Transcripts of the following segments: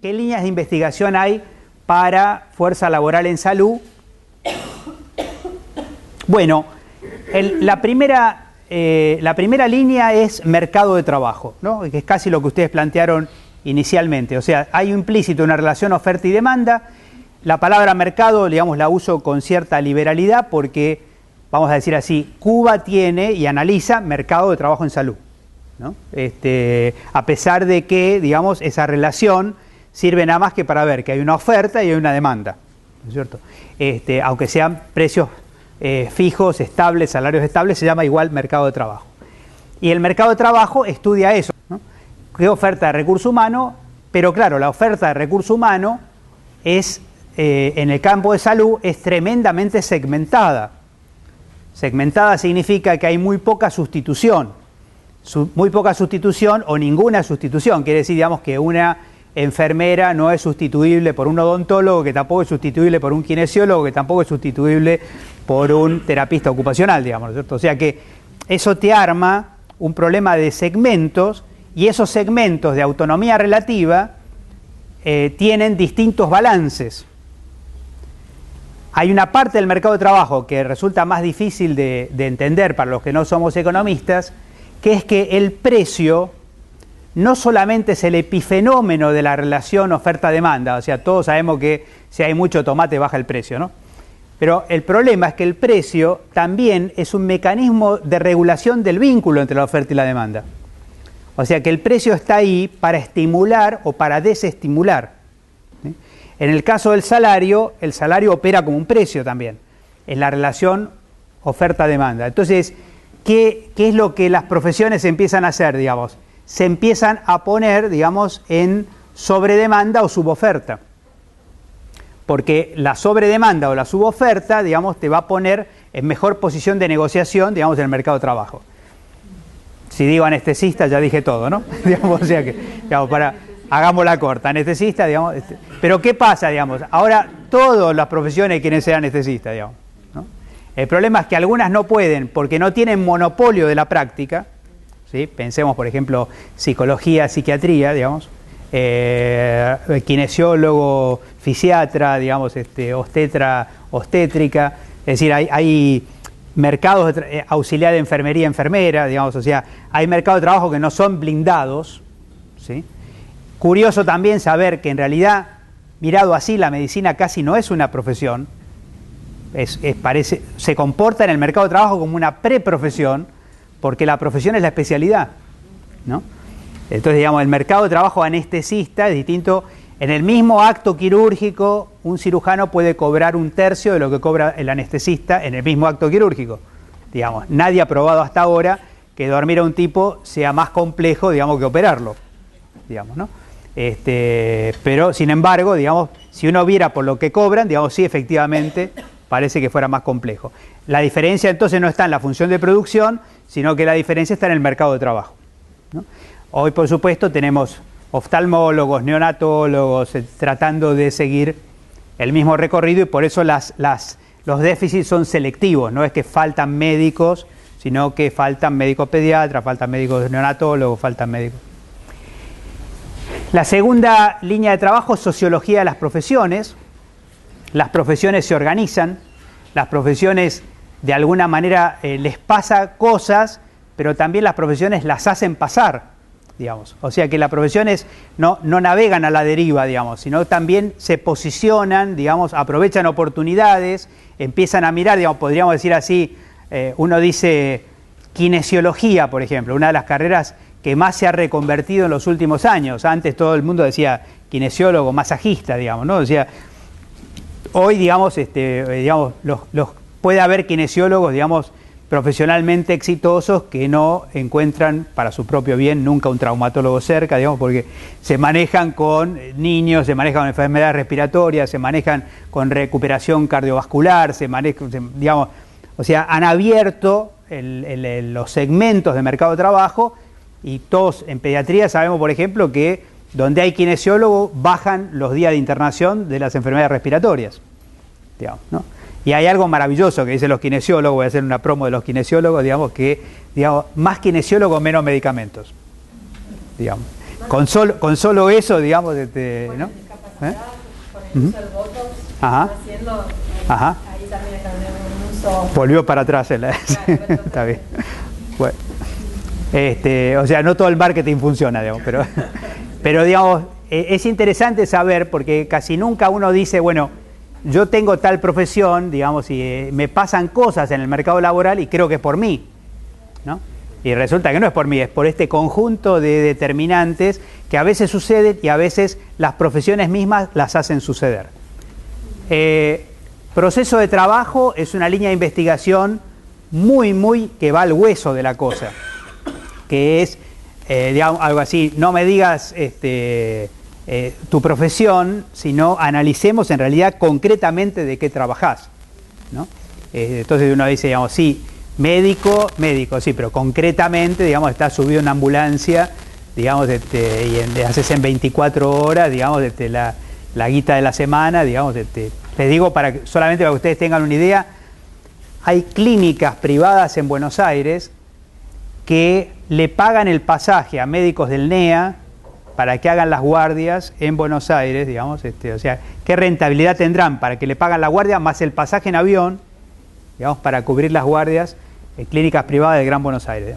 ¿qué líneas de investigación hay para fuerza laboral en salud? Bueno, la primera línea es mercado de trabajo, ¿no? Que es casi lo que ustedes plantearon inicialmente. O sea, hay implícito una relación oferta y demanda. La palabra mercado, digamos, la uso con cierta liberalidad porque, vamos a decir así, Cuba tiene y analiza mercado de trabajo en salud, ¿no? A pesar de que, digamos, esa relación sirve nada más que para ver que hay una oferta y hay una demanda, ¿no es cierto? Aunque sean precios fijos, estables, salarios estables, se llama igual mercado de trabajo. Y el mercado de trabajo estudia eso, ¿no? ¿Qué oferta de recurso humano? Pero claro, la oferta de recurso humano es, en el campo de salud, es tremendamente segmentada. Segmentada significa que hay muy poca sustitución. Muy poca sustitución o ninguna sustitución. Quiere decir, digamos, que una enfermera no es sustituible por un odontólogo, que tampoco es sustituible por un kinesiólogo, que tampoco es sustituible por un terapista ocupacional, digamos, ¿no es cierto? O sea que eso te arma un problema de segmentos y esos segmentos de autonomía relativa tienen distintos balances. Hay una parte del mercado de trabajo que resulta más difícil de entender para los que no somos economistas, que es que el precio no solamente es el epifenómeno de la relación oferta-demanda, o sea, todos sabemos que si hay mucho tomate baja el precio, ¿no? Pero el problema es que el precio también es un mecanismo de regulación del vínculo entre la oferta y la demanda. O sea que el precio está ahí para estimular o para desestimular, ¿sí? En el caso del salario, el salario opera como un precio también, en la relación oferta-demanda. Entonces, ¿qué es lo que las profesiones empiezan a hacer, digamos? Se empiezan a poner, digamos, en sobredemanda o suboferta. Porque la sobredemanda o la suboferta, digamos, te va a poner en mejor posición de negociación, digamos, en el mercado de trabajo. Si digo anestesista, ya dije todo, ¿no? Digamos, o sea que, digamos, hagamos la corta, anestesista, digamos. Pero ¿qué pasa, digamos? Ahora todas las profesiones quieren ser anestesistas, digamos, ¿no? El problema es que algunas no pueden porque no tienen monopolio de la práctica, ¿sí? Pensemos, por ejemplo, psicología, psiquiatría, digamos, kinesiólogo, fisiatra, digamos, obstetra, obstétrica. Es decir, hay mercados de auxiliar de enfermería, enfermera, digamos, o sea, hay mercados de trabajo que no son blindados, ¿sí? Curioso también saber que en realidad, mirado así, la medicina casi no es una profesión, se comporta en el mercado de trabajo como una preprofesión, porque la profesión es la especialidad, ¿no? Entonces, digamos, el mercado de trabajo anestesista es distinto. En el mismo acto quirúrgico, un cirujano puede cobrar un tercio de lo que cobra el anestesista en el mismo acto quirúrgico. Digamos, nadie ha probado hasta ahora que dormir a un tipo sea más complejo, digamos, que operarlo, digamos, ¿no? Pero, sin embargo, digamos, si uno viera por lo que cobran, digamos, sí, efectivamente, parece que fuera más complejo. La diferencia, entonces, no está en la función de producción, sino que la diferencia está en el mercado de trabajo, ¿no? Hoy, por supuesto, tenemos oftalmólogos, neonatólogos, tratando de seguir el mismo recorrido y por eso los déficits son selectivos, no es que faltan médicos, sino que faltan médicos pediatras, faltan médicos neonatólogos, faltan médicos. La segunda línea de trabajo es sociología de las profesiones. Las profesiones se organizan, las profesiones de alguna manera les pasa cosas, pero también las profesiones las hacen pasar, digamos. O sea que las profesiones no navegan a la deriva, digamos, sino también se posicionan, digamos, aprovechan oportunidades, empiezan a mirar, digamos, podríamos decir así, uno dice kinesiología, por ejemplo, una de las carreras que más se ha reconvertido en los últimos años. Antes todo el mundo decía kinesiólogo, masajista, digamos, ¿no? O sea, hoy, digamos, puede haber kinesiólogos, digamos, profesionalmente exitosos que no encuentran para su propio bien nunca un traumatólogo cerca, digamos, porque se manejan con niños, se manejan con enfermedades respiratorias, se manejan con recuperación cardiovascular, digamos, o sea, han abierto los segmentos de mercado de trabajo y todos en pediatría sabemos, por ejemplo, que donde hay kinesiólogo bajan los días de internación de las enfermedades respiratorias, digamos, ¿no? Y hay algo maravilloso que dicen los kinesiólogos, voy a hacer una promo de los kinesiólogos, digamos, que, digamos, más kinesiólogos, menos medicamentos, digamos. Con solo eso, digamos, ¿no? Discapacidad, con el uso del Botox, Ajá. haciendo, Ajá. ahí también está un uso. Volvió para atrás. Está bien. Bueno. O sea, no todo el marketing funciona, digamos, pero digamos, es interesante saber porque casi nunca uno dice, bueno, yo tengo tal profesión, digamos, y me pasan cosas en el mercado laboral y creo que es por mí, ¿no? Y resulta que no es por mí, es por este conjunto de determinantes que a veces suceden y a veces las profesiones mismas las hacen suceder. Proceso de trabajo es una línea de investigación muy que va al hueso de la cosa, que es, digamos, algo así, no me digas tu profesión, sino analicemos en realidad concretamente de qué trabajás, ¿no? Entonces uno dice, digamos, sí, médico, sí, pero concretamente, digamos, estás subido en una ambulancia, digamos, y haces en 24 horas, digamos, la guita de la semana, digamos, les digo solamente para que ustedes tengan una idea, hay clínicas privadas en Buenos Aires que le pagan el pasaje a médicos del NEA para que hagan las guardias en Buenos Aires, digamos, o sea, ¿qué rentabilidad tendrán para que le pagan la guardia más el pasaje en avión, digamos, para cubrir las guardias en clínicas privadas del Gran Buenos Aires?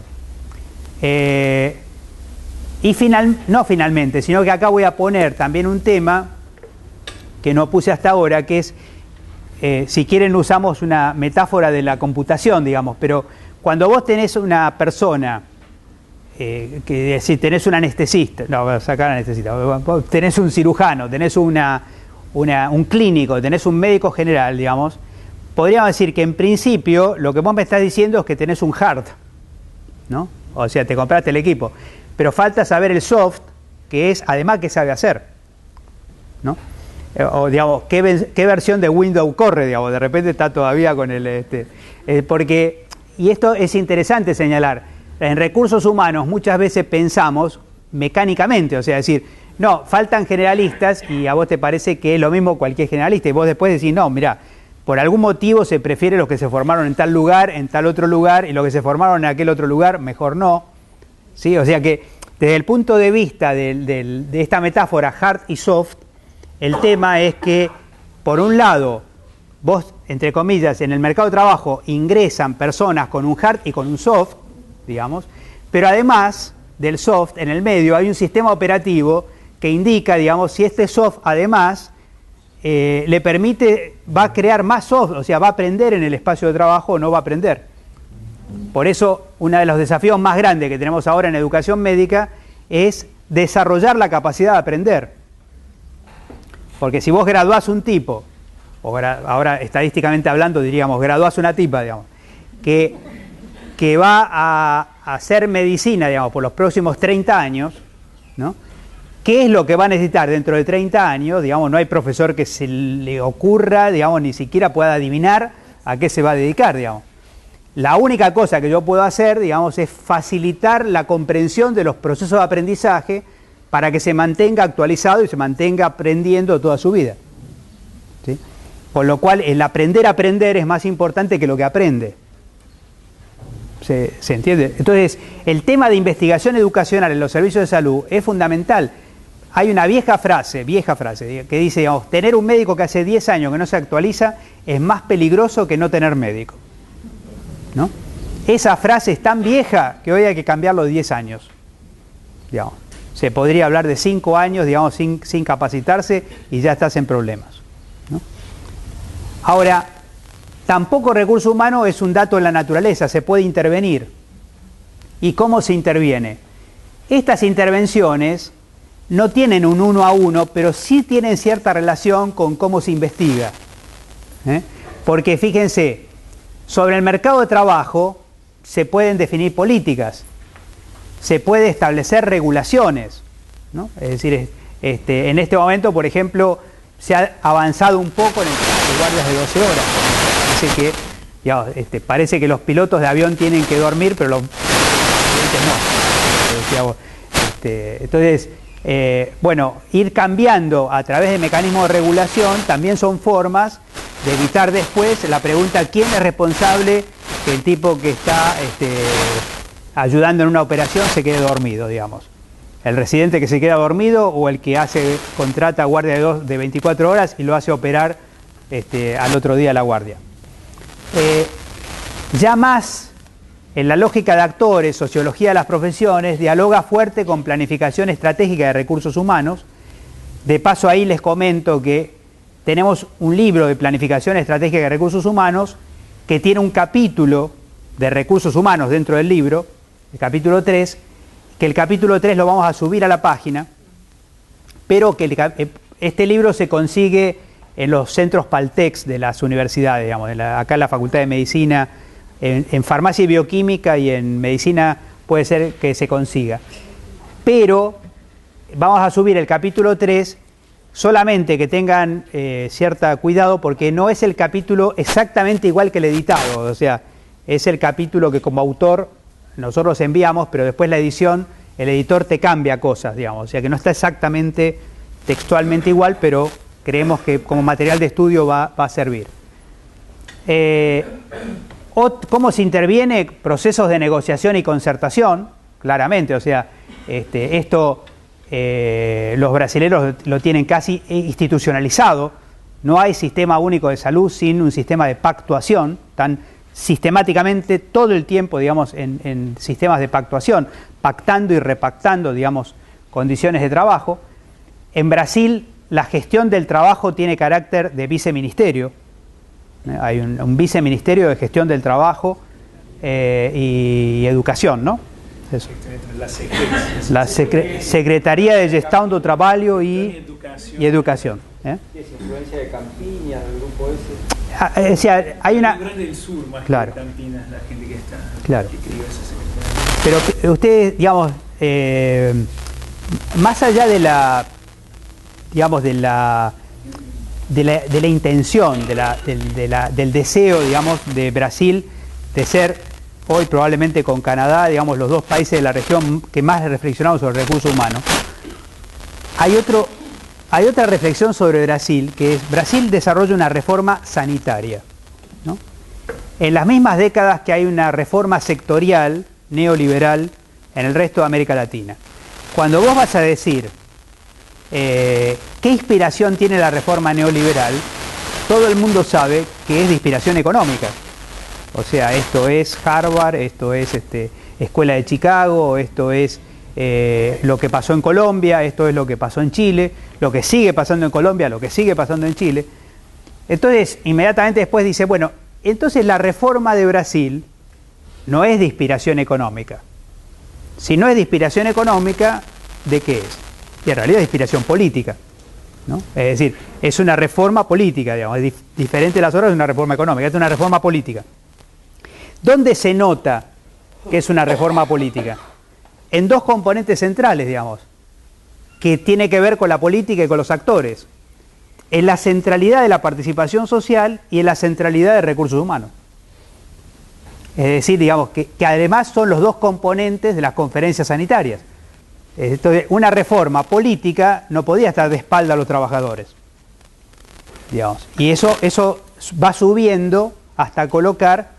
Y no finalmente, sino que acá voy a poner también un tema que no puse hasta ahora, que es, si quieren usamos una metáfora de la computación, digamos, pero cuando vos tenés una persona, que si tenés un anestesista, no, voy a sacar anestesista, tenés un cirujano, tenés un clínico, tenés un médico general, digamos, podríamos decir que en principio lo que vos me estás diciendo es que tenés un hard, ¿no? O sea, te compraste el equipo, pero falta saber el soft, que es además qué sabe hacer, ¿no? O digamos, qué versión de Windows corre, digamos, de repente está todavía con el... porque, y esto es interesante señalar, en recursos humanos muchas veces pensamos mecánicamente, o sea, decir, no, faltan generalistas y a vos te parece que es lo mismo cualquier generalista y vos después decís, no, mirá, por algún motivo se prefiere los que se formaron en tal lugar, en tal otro lugar y los que se formaron en aquel otro lugar, mejor no, ¿sí? O sea que desde el punto de vista de esta metáfora hard y soft, el tema es que, por un lado, vos, entre comillas, en el mercado de trabajo ingresan personas con un hard y con un soft, digamos, pero además del soft, en el medio hay un sistema operativo que indica, digamos, si este soft además le permite, va a crear más soft, o sea, va a aprender en el espacio de trabajo o no va a aprender. Por eso, uno de los desafíos más grandes que tenemos ahora en educación médica es desarrollar la capacidad de aprender. Porque si vos graduás un tipo, o ahora estadísticamente hablando diríamos, graduás una tipa, digamos, que va a hacer medicina, digamos, por los próximos 30 años, ¿no? ¿Qué es lo que va a necesitar dentro de 30 años? Digamos, no hay profesor que se le ocurra, digamos, ni siquiera pueda adivinar a qué se va a dedicar, digamos. La única cosa que yo puedo hacer, digamos, es facilitar la comprensión de los procesos de aprendizaje para que se mantenga actualizado y se mantenga aprendiendo toda su vida, ¿sí? Con lo cual, el aprender a aprender es más importante que lo que aprende. ¿Se entiende? Entonces, el tema de investigación educacional en los servicios de salud es fundamental. Hay una vieja frase que dice, digamos, tener un médico que hace 10 años que no se actualiza es más peligroso que no tener médico, ¿no? Esa frase es tan vieja que hoy hay que cambiarlo de 10 años, digamos. Se podría hablar de 5 años, digamos, sin capacitarse y ya estás en problemas, ¿no? Ahora, tampoco recurso humano es un dato en la naturaleza, se puede intervenir. ¿Y cómo se interviene? Estas intervenciones no tienen un 1 a 1, pero sí tienen cierta relación con cómo se investiga, ¿eh? Porque fíjense, sobre el mercado de trabajo se pueden definir políticas, se puede establecer regulaciones, ¿no? Es decir, en este momento, por ejemplo, se ha avanzado un poco en el de guardias de 12 horas. Parece que, digamos, parece que los pilotos de avión tienen que dormir, pero los no. Entonces, bueno, ir cambiando a través de mecanismos de regulación también son formas de evitar después la pregunta ¿quién es responsable que el tipo que está ayudando en una operación se quede dormido, digamos? el residente que se queda dormido o el que contrata guardia de 24 horas y lo hace operar al otro día la guardia. Ya más en la lógica de actores, sociología de las profesiones, dialoga fuerte con planificación estratégica de recursos humanos. De paso ahí les comento que tenemos un libro de planificación estratégica de recursos humanos que tiene un capítulo de recursos humanos dentro del libro, el capítulo 3, que el capítulo 3 lo vamos a subir a la página, pero que este libro se consigue en los centros Paltex de las universidades, digamos, acá en la Facultad de Medicina, en farmacia y bioquímica y en medicina puede ser que se consiga. Pero vamos a subir el capítulo 3, solamente que tengan cierto cuidado porque no es el capítulo exactamente igual que el editado, o sea, es el capítulo que como autor nosotros enviamos, pero después la edición, el editor te cambia cosas, digamos, o sea que no está exactamente textualmente igual, pero creemos que como material de estudio va a servir. ¿Cómo se interviene? Procesos de negociación y concertación, claramente, o sea, esto los brasileños lo tienen casi institucionalizado, no hay sistema único de salud sin un sistema de pactuación, tan sistemáticamente todo el tiempo, digamos, en sistemas de pactuación, pactando y repactando, digamos, condiciones de trabajo. En Brasil la gestión del trabajo tiene carácter de viceministerio. Hay un viceministerio de gestión del trabajo y educación, ¿no? Eso. La Secretaría de Gestão do Trabalho y Educación. ¿Es influencia de Campiñas, del grupo ese? O sea, hay una... del sur más claro. que Campinas, la gente que está... Claro. Que escribe esa secretaría. Pero ustedes, digamos, más allá de la... digamos, de la intención, del deseo, digamos, de Brasil de ser hoy probablemente con Canadá, digamos, los dos países de la región que más reflexionamos sobre recursos humanos. Hay otra reflexión sobre Brasil, que es Brasil desarrolla una reforma sanitaria, ¿no? En las mismas décadas que hay una reforma sectorial neoliberal en el resto de América Latina. Cuando vos vas a decir ¿qué inspiración tiene la reforma neoliberal? Todo el mundo sabe que es de inspiración económica. O sea, esto es Harvard, esto es Escuela de Chicago, esto es lo que pasó en Colombia, esto es lo que pasó en Chile, lo que sigue pasando en Colombia, lo que sigue pasando en Chile. Entonces, inmediatamente después dice, bueno, entonces la reforma de Brasil no es de inspiración económica. Si no es de inspiración económica, ¿de qué es? Y en realidad es de inspiración política, ¿no? Es decir, es una reforma política, digamos, es diferente de las otras, es una reforma económica, es una reforma política. ¿Dónde se nota que es una reforma política? En dos componentes centrales, digamos, que tiene que ver con la política y con los actores. En la centralidad de la participación social y en la centralidad de recursos humanos. Es decir, digamos, que además son los dos componentes de las conferencias sanitarias. Entonces, una reforma política no podía estar de espalda a los trabajadores, digamos, y eso va subiendo hasta colocar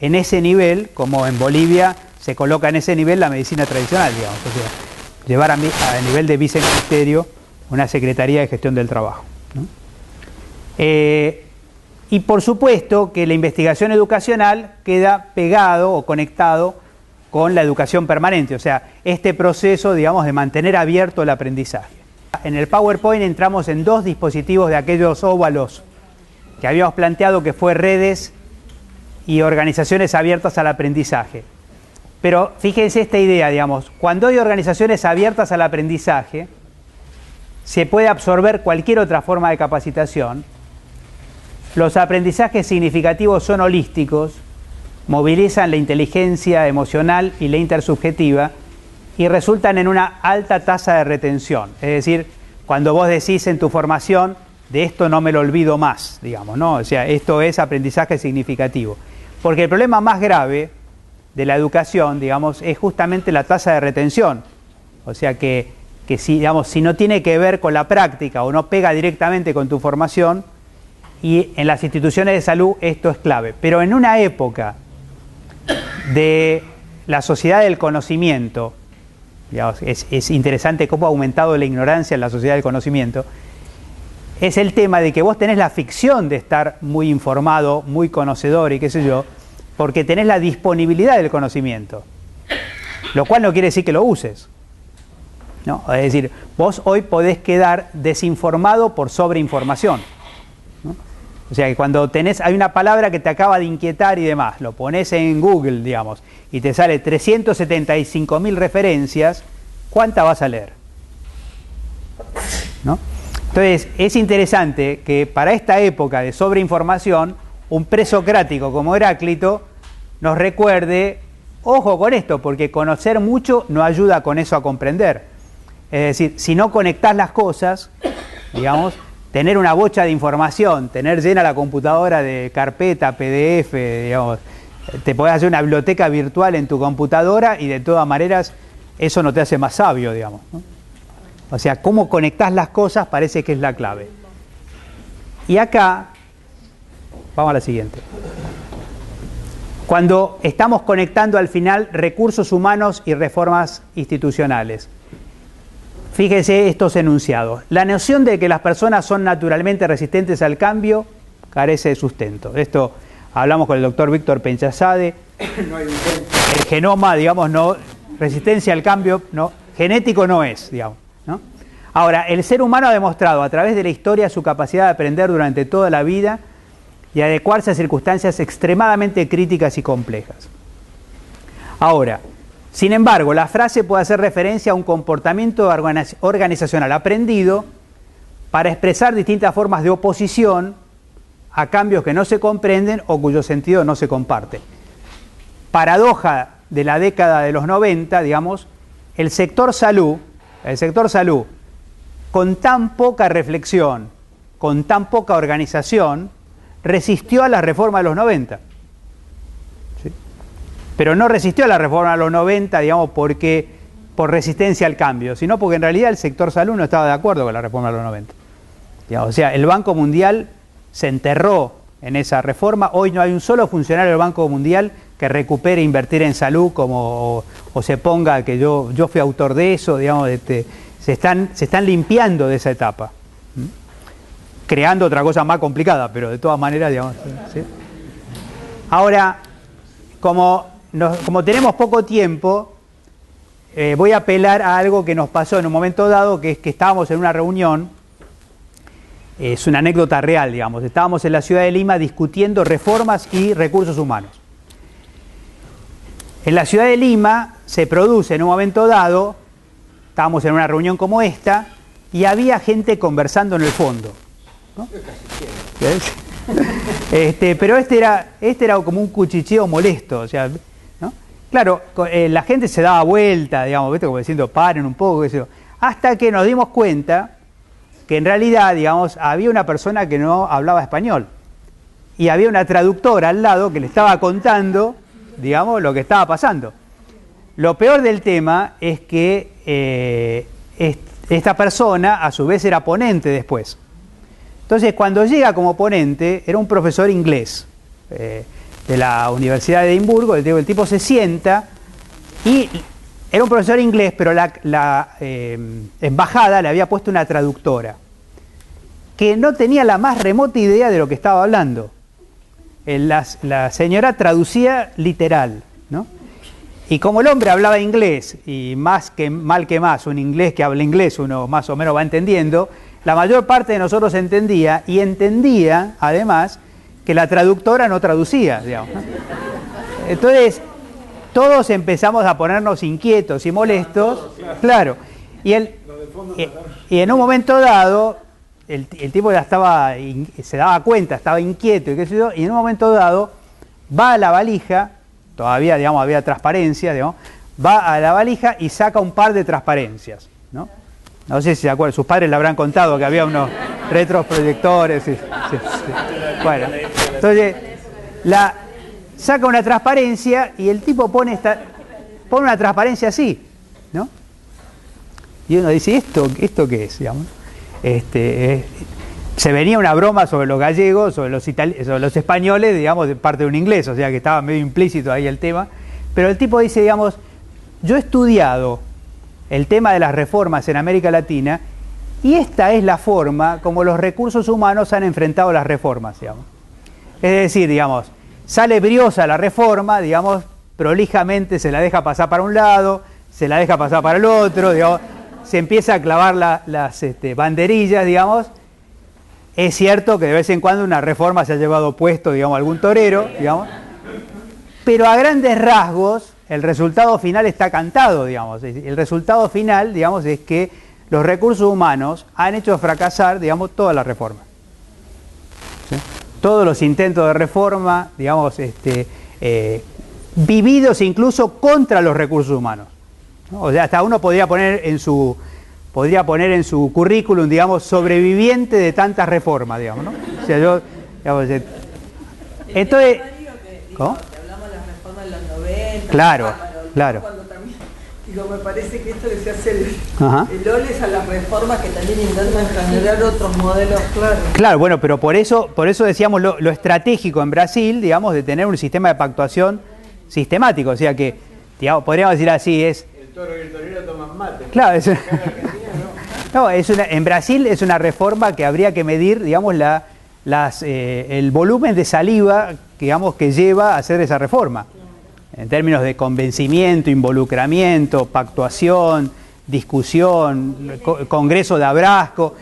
en ese nivel, como en Bolivia se coloca en ese nivel la medicina tradicional, digamos, o sea, llevar a nivel de viceministerio una Secretaría de Gestión del Trabajo, ¿no? Y por supuesto que la investigación educacional queda pegado o conectado con la educación permanente, o sea, este proceso, digamos, de mantener abierto el aprendizaje. En el PowerPoint entramos en dos dispositivos de aquellos óvalos que habíamos planteado, que fue redes y organizaciones abiertas al aprendizaje. Pero fíjense esta idea, digamos, cuando hay organizaciones abiertas al aprendizaje, se puede absorber cualquier otra forma de capacitación. Los aprendizajes significativos son holísticos, movilizan la inteligencia emocional y la intersubjetiva y resultan en una alta tasa de retención. Es decir, cuando vos decís en tu formación, de esto no me lo olvido más, digamos, ¿no? O sea, esto es aprendizaje significativo. Porque el problema más grave de la educación, digamos, es justamente la tasa de retención. O sea que si, digamos, si no tiene que ver con la práctica o no pega directamente con tu formación, y en las instituciones de salud esto es clave. Pero en una época de la sociedad del conocimiento, digamos, es interesante cómo ha aumentado la ignorancia en la sociedad del conocimiento, es el tema de que vos tenés la ficción de estar muy informado, muy conocedor y qué sé yo, porque tenés la disponibilidad del conocimiento, lo cual no quiere decir que lo uses, ¿no? Es decir, vos hoy podés quedar desinformado por sobreinformación, ¿no? O sea que cuando hay una palabra que te acaba de inquietar y demás, lo pones en Google, digamos, y te sale 375.000 referencias, ¿cuánta vas a leer? ¿No? Entonces, es interesante que para esta época de sobreinformación, un presocrático como Heráclito nos recuerde, ojo con esto, porque conocer mucho no ayuda con eso a comprender. Es decir, si no conectás las cosas, digamos, tener una bocha de información, tener llena la computadora de carpeta, PDF, digamos, te podés hacer una biblioteca virtual en tu computadora y de todas maneras eso no te hace más sabio, digamos, ¿no? O sea, cómo conectás las cosas parece que es la clave. Y acá, vamos a la siguiente. Cuando estamos conectando al final recursos humanos y reformas institucionales, fíjese estos enunciados. La noción de que las personas son naturalmente resistentes al cambio carece de sustento. Esto hablamos con el doctor Víctor Penchazade. El genoma, digamos, no, resistencia al cambio, no, genético no es, digamos, ¿no? Ahora, el ser humano ha demostrado a través de la historia su capacidad de aprender durante toda la vida y adecuarse a circunstancias extremadamente críticas y complejas. Ahora, sin embargo, la frase puede hacer referencia a un comportamiento organizacional aprendido para expresar distintas formas de oposición a cambios que no se comprenden o cuyo sentido no se comparte. Paradoja de la década de los 90, digamos, el sector salud, con tan poca reflexión, con tan poca organización, resistió a la reforma de los 90. ¿Sí? Pero no resistió a la reforma de los 90, digamos, por resistencia al cambio, sino porque en realidad el sector salud no estaba de acuerdo con la reforma de los 90. Digamos, o sea, el Banco Mundial se enterró en esa reforma. Hoy no hay un solo funcionario del Banco Mundial que recupere invertir en salud o se ponga que yo fui autor de eso, digamos, se están limpiando de esa etapa, creando otra cosa más complicada, pero de todas maneras, digamos, ¿sí? Ahora, como tenemos poco tiempo, voy a apelar a algo que nos pasó en un momento dado, que es que estábamos en una reunión, es una anécdota real, digamos, estábamos en la ciudad de Lima discutiendo reformas y recursos humanos. En la ciudad de Lima se produce en un momento dado, estábamos en una reunión como esta, y había gente conversando en el fondo, ¿no? Pero este era como un cuchicheo molesto, o sea, ¿no? Claro, la gente se daba vuelta, digamos, ¿viste? Como diciendo, paren un poco, qué sé yo, hasta que nos dimos cuenta que en realidad, digamos, había una persona que no hablaba español, y había una traductora al lado que le estaba contando, digamos, lo que estaba pasando. Lo peor del tema es que esta persona a su vez era ponente después. Entonces, cuando llega como ponente, era un profesor inglés de la Universidad de Edimburgo. El tipo se sienta y era un profesor inglés, pero la embajada le había puesto una traductora que no tenía la más remota idea de lo que estaba hablando. La señora traducía literal, ¿no? Y como el hombre hablaba inglés, y mal que más, un inglés que habla inglés, uno más o menos va entendiendo, la mayor parte de nosotros entendía, y entendía, además, que la traductora no traducía, digamos, ¿no? Entonces, todos empezamos a ponernos inquietos y molestos, claro, y en un momento dado, el tipo ya se daba cuenta, estaba inquieto, y qué sé yo, y en un momento dado, va a la valija, todavía, digamos, había transparencia, digamos, va a la valija y saca un par de transparencias, ¿no? No sé si se acuerdan, sus padres le habrán contado que había unos retroproyectores. Sí. Bueno, entonces, saca una transparencia y el tipo pone una transparencia así, ¿no? Y uno dice, ¿esto qué es? Digamos, se venía una broma sobre los gallegos, sobre los españoles, digamos, de parte de un inglés, o sea que estaba medio implícito ahí el tema, pero el tipo dice, digamos, yo he estudiado el tema de las reformas en América Latina, y esta es la forma como los recursos humanos han enfrentado las reformas, digamos. Es decir, digamos, sale briosa la reforma, digamos, prolijamente se la deja pasar para un lado, se la deja pasar para el otro, digamos, se empieza a clavar las banderillas, digamos. Es cierto que de vez en cuando una reforma se ha llevado puesto, digamos, algún torero, digamos, pero a grandes rasgos el resultado final está cantado, digamos. El resultado final, digamos, es que los recursos humanos han hecho fracasar, digamos, todas las reformas. ¿Sí? Todos los intentos de reforma, digamos, vividos incluso contra los recursos humanos, ¿no? O sea, hasta uno podría poner en su currículum, digamos, sobreviviente de tantas reformas, digamos, ¿no? O sea, yo, digamos, entonces, ¿cómo? Que hablamos de las reformas de los 90. Claro, claro. Cuando también, digo, me parece que esto que se hace el oles a las reformas que también intentan generar otros modelos, claro. Claro, bueno, pero por eso decíamos lo estratégico en Brasil, digamos, de tener un sistema de pactuación sistemático, o sea que, digamos, podríamos decir así, es... El toro y el torero toman mate. Claro, en Brasil es una reforma que habría que medir, digamos, el volumen de saliva, digamos, que lleva a hacer esa reforma. En términos de convencimiento, involucramiento, pactuación, discusión, congreso de Abrasco.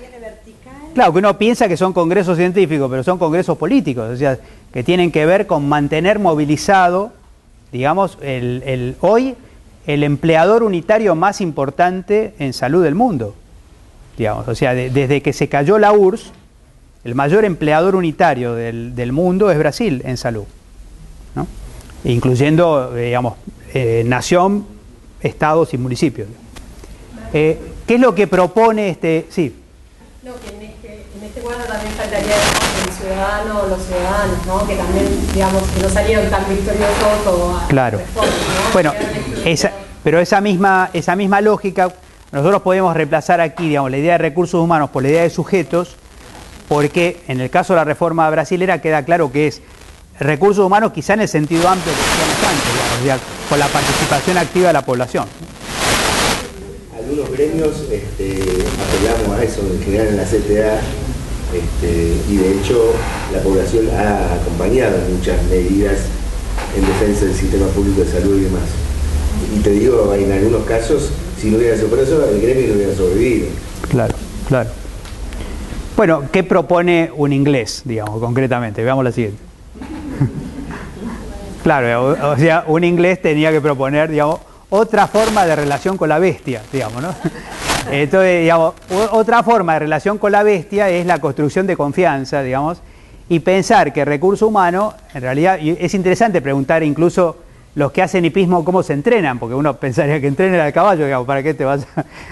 Claro, que uno piensa que son congresos científicos, pero son congresos políticos, o sea, que tienen que ver con mantener movilizado, digamos, hoy el empleador unitario más importante en salud del mundo. Digamos, o sea, desde que se cayó la URSS, el mayor empleador unitario del mundo es Brasil en salud, ¿no? Incluyendo, digamos, nación, estados y municipios. ¿Qué es lo que propone sí? No, que en este cuadro también faltaría el ciudadano o los ciudadanos, ¿no? Que también, digamos, que no salieron tan victoriosos como a claro. reformas, ¿no? Bueno, pero esa misma lógica, nosotros podemos reemplazar aquí, digamos, la idea de recursos humanos por la idea de sujetos, porque en el caso de la reforma brasilera queda claro que es recursos humanos quizá en el sentido amplio que decíamos antes, digamos, o sea, con la participación activa de la población. Algunos gremios apelamos a eso, en general en la CTA, y de hecho la población ha acompañado muchas medidas en defensa del sistema público de salud y demás. Y te digo, en algunos casos, si no hubiera sido por eso, el gremio no hubiera sobrevivido. Claro, claro. Bueno, ¿qué propone un inglés, digamos, concretamente? Veamos la siguiente. Claro, o sea, un inglés tenía que proponer, digamos, otra forma de relación con la bestia, digamos, ¿no? Entonces, digamos, otra forma de relación con la bestia es la construcción de confianza, digamos, y pensar que recurso humano, en realidad, y es interesante preguntar incluso los que hacen hipismo cómo se entrenan, porque uno pensaría que entrenen al caballo, digamos, ¿para qué te vas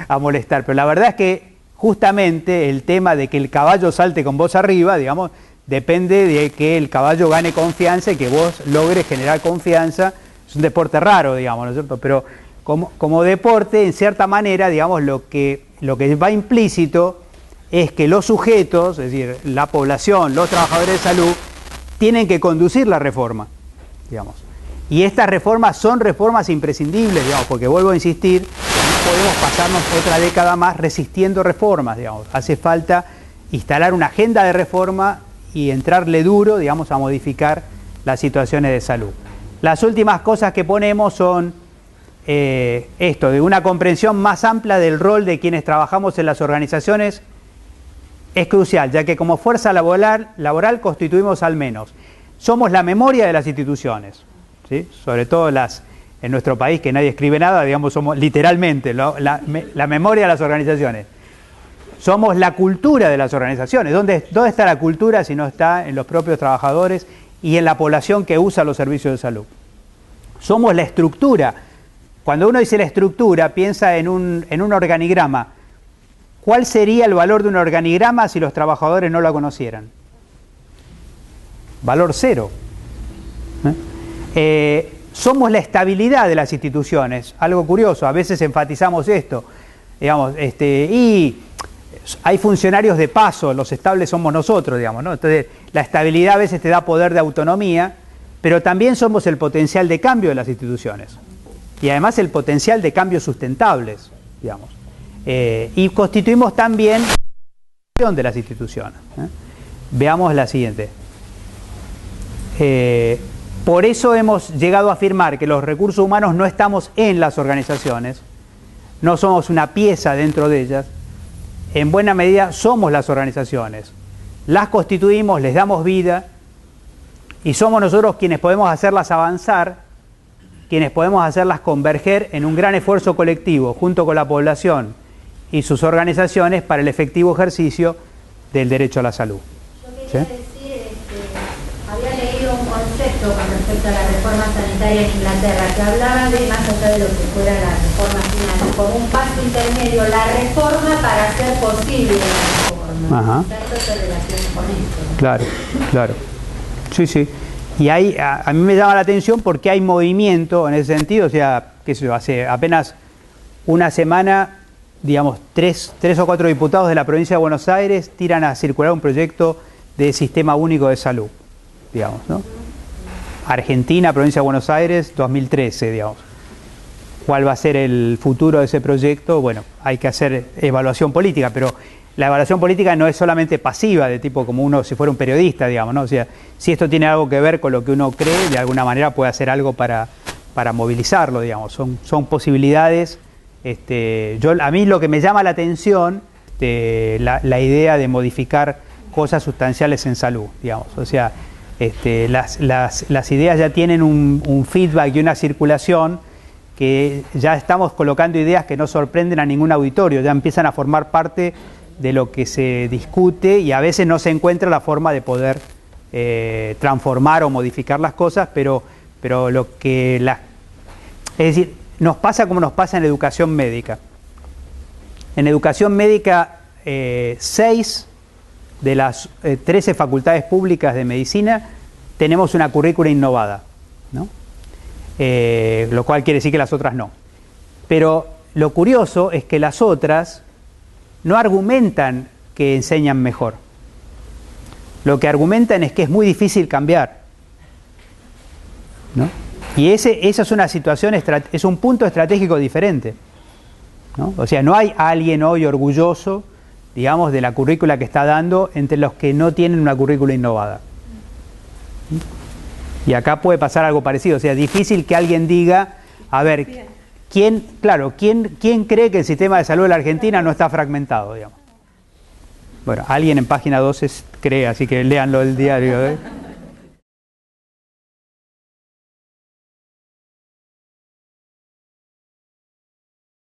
a molestar? Pero la verdad es que justamente el tema de que el caballo salte con vos arriba, digamos, depende de que el caballo gane confianza y que vos logres generar confianza. Es un deporte raro, digamos, ¿no es cierto? Pero como deporte, en cierta manera, digamos, lo que va implícito es que los sujetos, es decir, la población, los trabajadores de salud, tienen que conducir la reforma, digamos. Y estas reformas son reformas imprescindibles, digamos, porque vuelvo a insistir, no podemos pasarnos otra década más resistiendo reformas, digamos. Hace falta instalar una agenda de reforma y entrarle duro, digamos, a modificar las situaciones de salud. Las últimas cosas que ponemos son esto, de una comprensión más amplia del rol de quienes trabajamos en las organizaciones es crucial, ya que como fuerza laboral constituimos al menos. Somos la memoria de las instituciones, ¿sí? Sobre todo en nuestro país, que nadie escribe nada, digamos, somos literalmente la memoria de las organizaciones. Somos la cultura de las organizaciones. ¿Dónde está la cultura si no está en los propios trabajadores y en la población que usa los servicios de salud? Somos la estructura. Cuando uno dice la estructura, piensa en un organigrama. ¿Cuál sería el valor de un organigrama si los trabajadores no lo conocieran? Valor cero. Somos la estabilidad de las instituciones. Algo curioso, a veces enfatizamos esto. Digamos, y hay funcionarios de paso, los estables somos nosotros, digamos, ¿no? Entonces, la estabilidad a veces te da poder de autonomía, pero también somos el potencial de cambio de las instituciones. Y además el potencial de cambios sustentables. digamos. Y constituimos también de las instituciones. Veamos la siguiente. Por eso hemos llegado a afirmar que los recursos humanos no estamos en las organizaciones, no somos una pieza dentro de ellas, en buena medida somos las organizaciones, las constituimos, les damos vida y somos nosotros quienes podemos hacerlas avanzar, quienes podemos hacerlas converger en un gran esfuerzo colectivo junto con la población y sus organizaciones para el efectivo ejercicio del derecho a la salud. Yo quería decir, había leído un concepto con respecto a la reforma sanitaria en Inglaterra que hablaba de, más allá de lo que fuera la reforma final, como un paso intermedio, la reforma para hacer posible la reforma. Ajá. Esto se relaciona con esto, ¿no? Claro, claro. Sí, sí. Y hay, a mí me llama la atención porque hay movimiento en ese sentido, o sea, qué sé yo, hace apenas una semana, digamos, tres o cuatro diputados de la provincia de Buenos Aires tiran a circular un proyecto de sistema único de salud, digamos, ¿no? Argentina, provincia de Buenos Aires, 2013, digamos. ¿Cuál va a ser el futuro de ese proyecto? Bueno, hay que hacer evaluación política, pero la evaluación política no es solamente pasiva, de tipo como uno, si fuera un periodista, digamos, ¿no? O sea, si esto tiene algo que ver con lo que uno cree, de alguna manera puede hacer algo para movilizarlo, digamos. Son posibilidades. A mí lo que me llama la atención, la idea de modificar cosas sustanciales en salud, digamos. O sea, las ideas ya tienen un feedback y una circulación que ya estamos colocando ideas que no sorprenden a ningún auditorio, ya empiezan a formar parte de lo que se discute y a veces no se encuentra la forma de poder transformar o modificar las cosas, pero lo que es decir, nos pasa como nos pasa en educación médica. En educación médica, 6 de las 13 facultades públicas de medicina tenemos una currícula innovada, ¿no? Lo cual quiere decir que las otras no. Pero lo curioso es que las otras no argumentan que enseñan mejor. Lo que argumentan es que es muy difícil cambiar, ¿no? Y esa es una situación, es un punto estratégico diferente, ¿no? O sea, no hay alguien hoy orgulloso, digamos, de la currícula que está dando entre los que no tienen una currícula innovada. Y acá puede pasar algo parecido, o sea, difícil que alguien diga, a ver, ¿quién cree que el sistema de salud de la Argentina no está fragmentado, digamos? Bueno, alguien en página 12 cree, así que léanlo del diario, ¿eh?